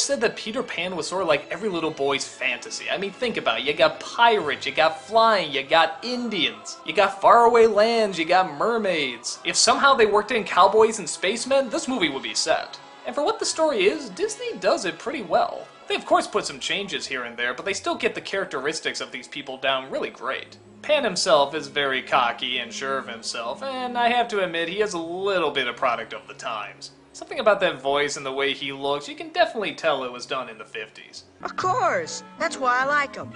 said that Peter Pan was sort of like every little boy's fantasy. I mean, think about it. You got pirates, you got flying, you got Indians, you got faraway lands, you got mermaids. If somehow they worked in cowboys and spacemen, this movie would be set. And for what the story is, Disney does it pretty well. They of course put some changes here and there, but they still get the characteristics of these people down really great. Pan himself is very cocky and sure of himself, and I have to admit he is a little bit a product of the times. Something about that voice and the way he looks, you can definitely tell it was done in the 50s. Of course! That's why I like him.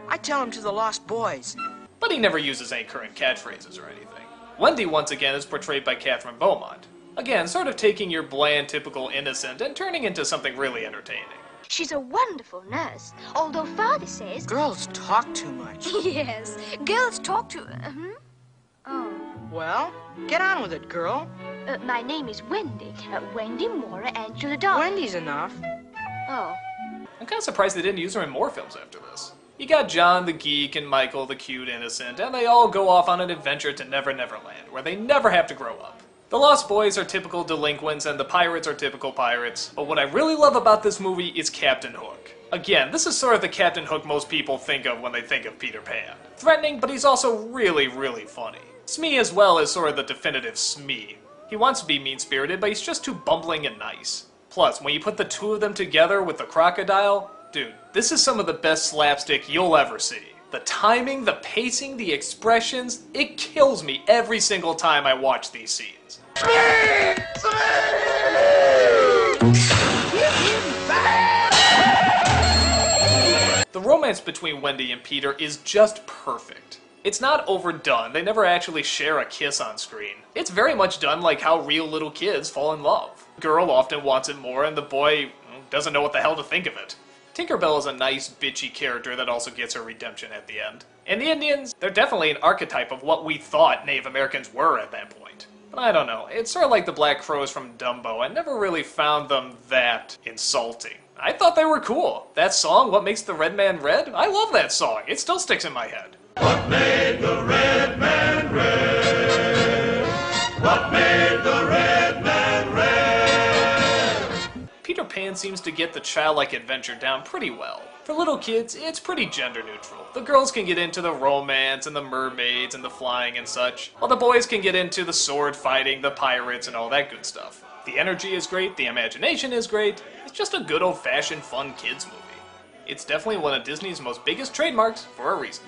I tell him to the Lost Boys. But he never uses any current catchphrases or anything. Wendy, once again, is portrayed by Catherine Beaumont. Again, sort of taking your bland, typical innocent and turning into something really entertaining. She's a wonderful nurse, although Father says... Girls talk too much. Yes, girls talk too... Oh. Well, get on with it, girl. My name is Wendy. Wendy Moore Angela Dawn. Wendy's enough. Oh. I'm kind of surprised they didn't use her in more films after this. You got John the geek and Michael the cute innocent, and they all go off on an adventure to Never Never Land, where they never have to grow up. The Lost Boys are typical delinquents, and the pirates are typical pirates. But what I really love about this movie is Captain Hook. Again, this is sort of the Captain Hook most people think of when they think of Peter Pan. Threatening, but he's also really, really funny. Smee as well is sort of the definitive Smee. He wants to be mean-spirited, but he's just too bumbling and nice. Plus, when you put the two of them together with the crocodile, dude, this is some of the best slapstick you'll ever see. The timing, the pacing, the expressions, it kills me every single time I watch these scenes. The romance between Wendy and Peter is just perfect. It's not overdone, they never actually share a kiss on screen. It's very much done like how real little kids fall in love. The girl often wants it more and the boy doesn't know what the hell to think of it. Tinkerbell is a nice, bitchy character that also gets her redemption at the end. And the Indians, they're definitely an archetype of what we thought Native Americans were at that point. But I don't know, it's sort of like the Black Crows from Dumbo. I never really found them that insulting. I thought they were cool. That song, What Makes the Red Man Red? I love that song. It still sticks in my head. What made the red man red? What made the red man red? Peter Pan seems to get the childlike adventure down pretty well. For little kids, it's pretty gender neutral. The girls can get into the romance and the mermaids and the flying and such, while the boys can get into the sword fighting, the pirates, and all that good stuff. The energy is great, the imagination is great, it's just a good old-fashioned fun kids movie. It's definitely one of Disney's most biggest trademarks for a reason.